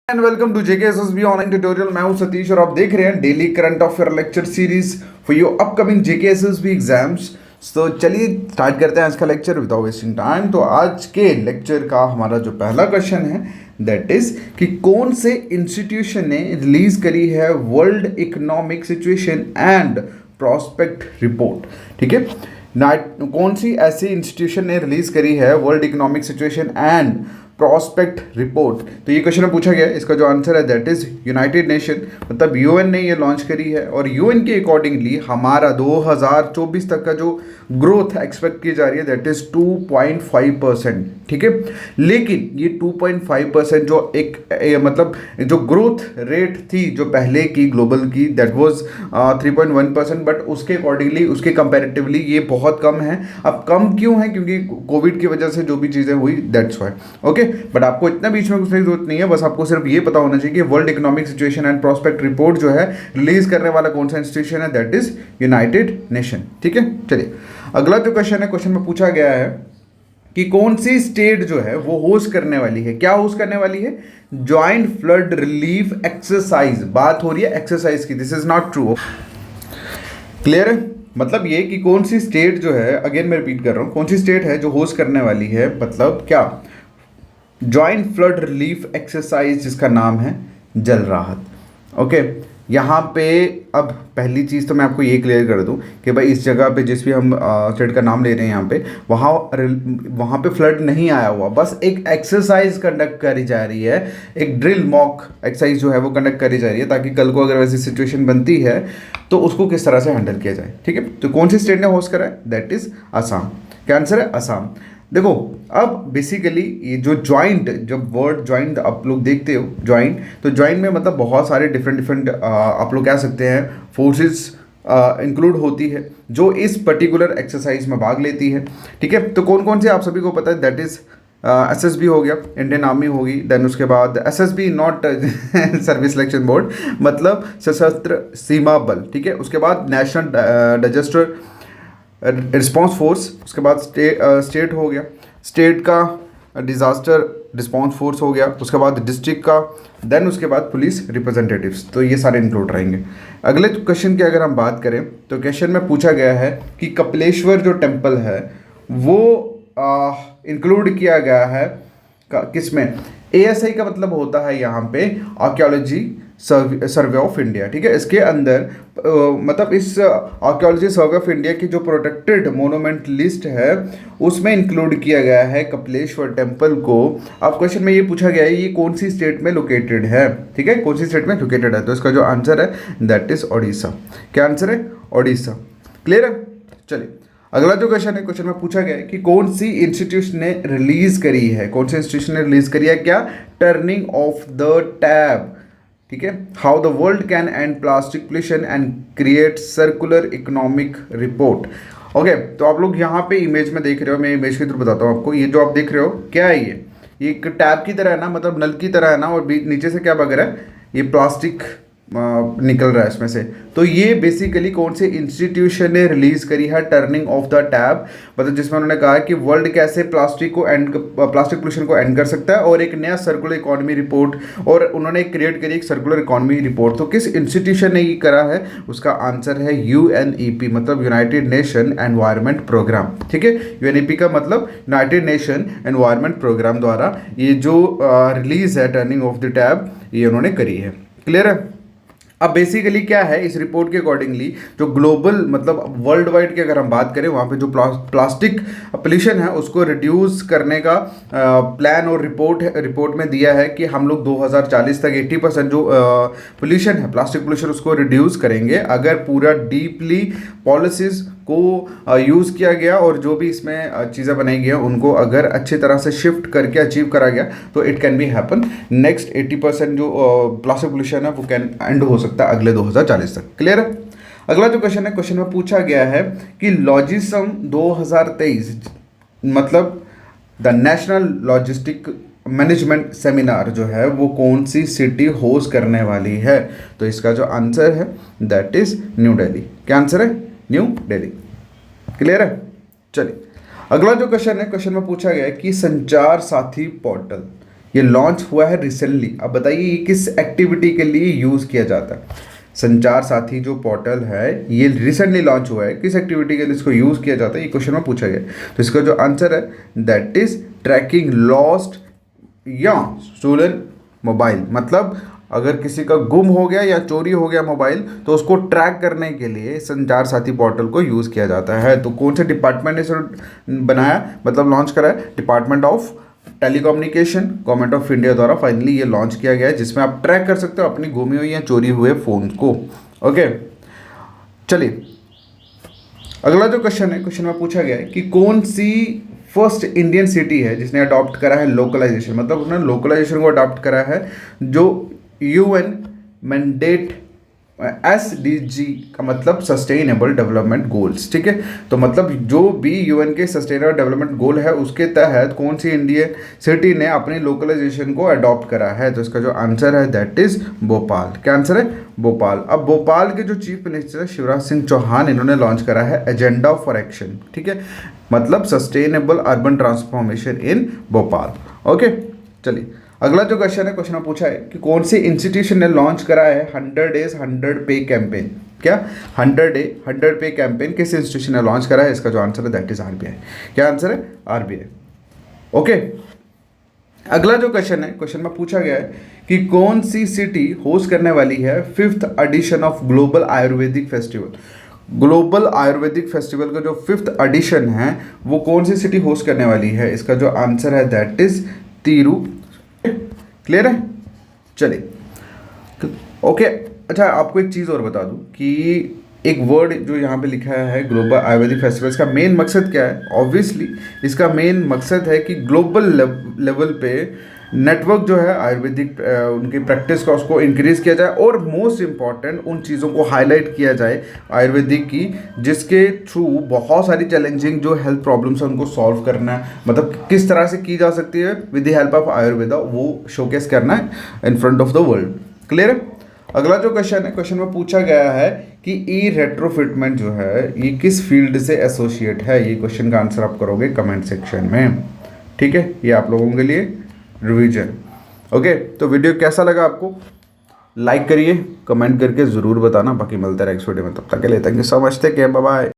And welcome to JKSSB online tutorial. मैं हूं सतीश और आप देख रहे हैं daily current affair lecture series for your upcoming JKSSB exams. तो चलिए स्टार्ट करते हैं आज का लेक्चर विदाउट वेस्टिंग टाइम। तो आज के लेक्चर का हमारा जो पहला क्वेश्चन है दैट इज कि कौन से इंस्टीट्यूशन ने रिलीज करी है world economic situation and prospect report. ठीक है, कौन सी ऐसी इंस्टीट्यूशन ने रिलीज करी है world economic situation and prospect report. तो ये क्वेश्चन पूछा गया, इसका जो आंसर है दैट इज यूनाइटेड नेशन, मतलब यूएन ने ये लॉन्च करी है और यूएन के अकॉर्डिंगली हमारा 2024 तक का जो ग्रोथ एक्सपेक्ट की जा रही है दैट इज 2.5%। ठीक है, लेकिन ये 2.5% जो मतलब जो ग्रोथ रेट थी जो पहले की ग्लोबल की दैट वाज 3.1%, बट उसके अकॉर्डिंगली उसके कंपैरेटिवली ये बहुत कम है। अब कम क्यों है? क्योंकि कोविड की वजह से जो भी चीज़ें हुई दैट्स वाई। ओके, बट आपको इतना बीच में कुछ नहीं जरूरत नहीं है, बस आपको सिर्फ ये पता होना चाहिए कि world economic situation and prospect report जो है रिलीज करने वाला कौन सा इंस्टीट्यूशन है दैट इज यूनाइटेड नेशन। ठीक है, चलिए अगला जो क्वेश्चन है, क्वेश्चन में पूछा गया है कि कौन सी स्टेट जो है वो होस्ट करने वाली है। क्या होस्ट करने वाली है? Joint flood relief exercise. बात हो रही है एक्सरसाइज की, this is not true. Clear है? मतलब ये कि कौन सी स्टेट जो है, अगेन मैं रिपीट कर रहा हूं, कौन सी स्टेट है जो होस्ट करने वाली है, मतलब क्या जॉइंट फ्लड रिलीफ एक्सरसाइज जिसका नाम है जल राहत। ओके, यहाँ पे अब पहली चीज़ तो मैं आपको ये क्लियर कर दूं कि भाई इस जगह पे जिस भी हम स्टेट का नाम ले रहे हैं यहाँ पे वहाँ पे फ्लड नहीं आया हुआ, बस एक एक्सरसाइज कंडक्ट करी जा रही है, एक ड्रिल मॉक एक्सरसाइज जो है वो कंडक्ट करी जा रही है ताकि कल को अगर वैसी सिचुएशन बनती है तो उसको किस तरह से हैंडल किया जाए। ठीक है, तो कौन सी स्टेट ने होस्ट करा है? That is Assam. क्या आंसर है? असम। देखो अब बेसिकली ये जो ज्वाइंट, जब वर्ड ज्वाइंट आप लोग देखते हो ज्वाइंट, तो ज्वाइंट में मतलब बहुत सारे डिफरेंट आप लोग कह सकते हैं फोर्सेस इंक्लूड होती है जो इस पर्टिकुलर एक्सरसाइज में भाग लेती है। ठीक है, तो कौन कौन से आप सभी को पता है? दैट इज एसएसबी हो गया, इंडियन आर्मी होगी, देन उसके बाद SSB not service selection board, मतलब सशस्त्र सीमा बल। ठीक है, उसके बाद नेशनल डिजास्टर रिस्पांस फोर्स, उसके बाद स्टेट हो गया, स्टेट का डिज़ास्टर रिस्पांस फोर्स हो गया, उसके बाद डिस्ट्रिक्ट का, देन उसके बाद पुलिस रिप्रेजेंटेटिव्स। तो ये सारे इंक्लूड रहेंगे। अगले क्वेश्चन की अगर हम बात करें तो क्वेश्चन में पूछा गया है कि कपिलेश्वर जो टेम्पल है वो इंक्लूड किया गया है किस में? एएसआई का मतलब होता है यहाँ पे आर्कियोलॉजी सर्वे ऑफ इंडिया। ठीक है, इसके अंदर मतलब इस आर्कियोलॉजी सर्वे ऑफ इंडिया की जो प्रोटेक्टेड मोनूमेंट लिस्ट है उसमें इंक्लूड किया गया है कपिलेश्वर टेम्पल को। अब क्वेश्चन में ये पूछा गया है ये कौन सी स्टेट में लोकेटेड है। ठीक है, कौन सी स्टेट में लोकेटेड है? तो इसका जो आंसर है दैट इज ओडिशा। क्या आंसर है? ओडिशा। क्लियर है? चलिए अगला जो क्वेश्चन है, क्वेश्चन में पूछा गया है कि कौन सी इंस्टीट्यूशन ने रिलीज करी है, कौन सी इंस्टीट्यूशन ने रिलीज करी है क्या? Turning of the tab. ठीक है, how the world can and plastic pollution and create circular economic report. Okay, तो आप लोग यहाँ पे इमेज में देख रहे हो, मैं इमेज के थ्रू बताता हूँ आपको। ये जो आप देख रहे हो क्या है? ये एक टैब की तरह है ना, मतलब नल की तरह है ना, और नीचे से क्या बग रहा है? ये प्लास्टिक निकल रहा है इसमें से। तो ये बेसिकली कौन से इंस्टीट्यूशन ने रिलीज करी है टर्निंग ऑफ द टैब, मतलब जिसमें उन्होंने कहा कि वर्ल्ड कैसे प्लास्टिक पोल्यूशन को एंड कर सकता है और एक नया सर्कुलर इकोनॉमी रिपोर्ट, और उन्होंने क्रिएट करी एक सर्कुलर इकोनॉमी रिपोर्ट। तो किस इंस्टीट्यूशन ने ये करा है? उसका आंसर है यूएनईपी, मतलब यूनाइटेड नेशन एनवायरनमेंट प्रोग्राम। ठीक है, यूएनईपी का मतलब यूनाइटेड नेशन एनवायरनमेंट प्रोग्राम द्वारा ये जो रिलीज है टर्निंग ऑफ द टैब ये उन्होंने करी है। क्लियर है? अब बेसिकली क्या है इस रिपोर्ट के अकॉर्डिंगली जो ग्लोबल मतलब वर्ल्ड वाइड की अगर हम बात करें वहाँ पे जो प्लास्टिक पोल्यूशन है उसको रिड्यूस करने का प्लान और रिपोर्ट में दिया है कि हम लोग 2040 तक 80% जो पोल्यूशन है प्लास्टिक पोल्यूशन उसको रिड्यूस करेंगे अगर पूरा डीपली पॉलिसीज़ को यूज़ किया गया और जो भी इसमें चीज़ें बनाई गई हैं उनको अगर अच्छी तरह से शिफ्ट करके अचीव करा गया तो it can be happen. Next 80% जो प्लास्टिक पोल्यूशन है वो कैन एंड हो सकता है अगले 2040 तक। क्लियर है? अगला जो क्वेश्चन है, क्वेश्चन में पूछा गया है कि लॉजिस्म 2023 मतलब the national logistic management seminar जो है वो कौन सी सिटी होस्ट करने वाली है? तो इसका जो आंसर है दैट इज न्यू दिल्ली। क्या आंसर है? न्यू दिल्ली। क्लियर है? चलिए अगला जो क्वेश्चन है, क्वेश्चन में पूछा गया है कि संचार साथी पोर्टल ये लॉन्च हुआ है रिसेंटली। अब बताइए ये किस एक्टिविटी के लिए यूज़ किया जाता है। संचार साथी जो पोर्टल है ये रिसेंटली लॉन्च हुआ है, किस एक्टिविटी के लिए इसको यूज़ किया जाता है, ये क्वेश्चन में पूछा गया। तो इसका जो आंसर है दैट इज ट्रैकिंग लॉस्ट या स्टोलन मोबाइल। मतलब अगर किसी का गुम हो गया या चोरी हो गया मोबाइल तो उसको ट्रैक करने के लिए संचार साथी पोर्टल को यूज़ किया जाता है। तो कौन से डिपार्टमेंट ने इसे बनाया, मतलब लॉन्च करा है? Department of telecommunication, government of India द्वारा फाइनली ये लॉन्च किया गया है, जिसमें आप ट्रैक कर सकते हो अपनी गुमी हुई या चोरी हुए फ़ोन को। ओके, चलिए अगला जो क्वेश्चन है, क्वेश्चन में पूछा गया है कि कौन सी फर्स्ट इंडियन सिटी है जिसने अडॉप्ट करा है लोकलाइजेशन, मतलब उन्होंने लोकलाइजेशन को अडॉप्ट करा है जो यूएन मैंडेट SDG का मतलब सस्टेनेबल डेवलपमेंट गोल्स, ठीक है। तो मतलब जो भी यूएन के सस्टेनेबल डेवलपमेंट गोल है उसके तहत कौन सी इंडियन सिटी ने अपनी लोकलाइजेशन को अडॉप्ट करा है, तो इसका जो आंसर है दैट इज भोपाल। क्या आंसर है? भोपाल। अब भोपाल के जो चीफ मिनिस्टर शिवराज सिंह चौहान, इन्होंने लॉन्च करा है एजेंडा फॉर एक्शन, ठीक है, मतलब sustainable urban transformation in Bhopal. Okay, चलिए अगला जो क्वेश्चन है, क्वेश्चन में पूछा है कि कौन से इंस्टीट्यूशन ने लॉन्च करा है 100 डेज 100 पे कैंपेन। क्या 100 डे 100 पे कैंपेन किस इंस्टीट्यूशन ने लॉन्च करा है? इसका जो आंसर है दैट इज RBI। क्या आंसर है? RBI। ओके, अगला जो क्वेश्चन है, क्वेश्चन में पूछा गया है कि कौन सी सिटी होस्ट करने वाली है 5th edition of global Ayurvedic festival. Global Ayurvedic festival का जो 5th एडिशन है वो कौन सी सिटी होस्ट करने वाली है? इसका जो आंसर है दैट इज तिरु। क्लियर है? चलिए ओके। अच्छा, आपको एक चीज़ और बता दूं कि एक वर्ड जो यहाँ पे लिखा है ग्लोबल आयुर्वेदिक फेस्टिवल, इसका मेन मकसद क्या है? ऑब्वियसली इसका मेन मकसद है कि ग्लोबल लेवल पे नेटवर्क जो है आयुर्वेदिक उनकी प्रैक्टिस का उसको इंक्रीज़ किया जाए और मोस्ट इम्पॉर्टेंट उन चीज़ों को हाईलाइट किया जाए आयुर्वेदिक की, जिसके थ्रू बहुत सारी चैलेंजिंग जो हेल्थ प्रॉब्लम्स हैं उनको सॉल्व करना है, मतलब किस तरह से की जा सकती है with the help of Ayurveda, वो शोकेस करना है in front of the world. Clear है? अगला जो क्वेश्चन है, क्वेश्चन में पूछा गया है कि ई रेट्रोफिटमेंट जो है ये किस फील्ड से एसोसिएट है। ये क्वेश्चन का आंसर आप करोगे कमेंट सेक्शन में, ठीक है। ये आप लोगों के लिए रिवीजन। ओके, तो वीडियो कैसा लगा आपको? लाइक करिए, कमेंट करके ज़रूर बताना। बाकी मिलते हैं नेक्स्ट वीडियो में, तब तक के लिए thank you so much, take care, bye bye.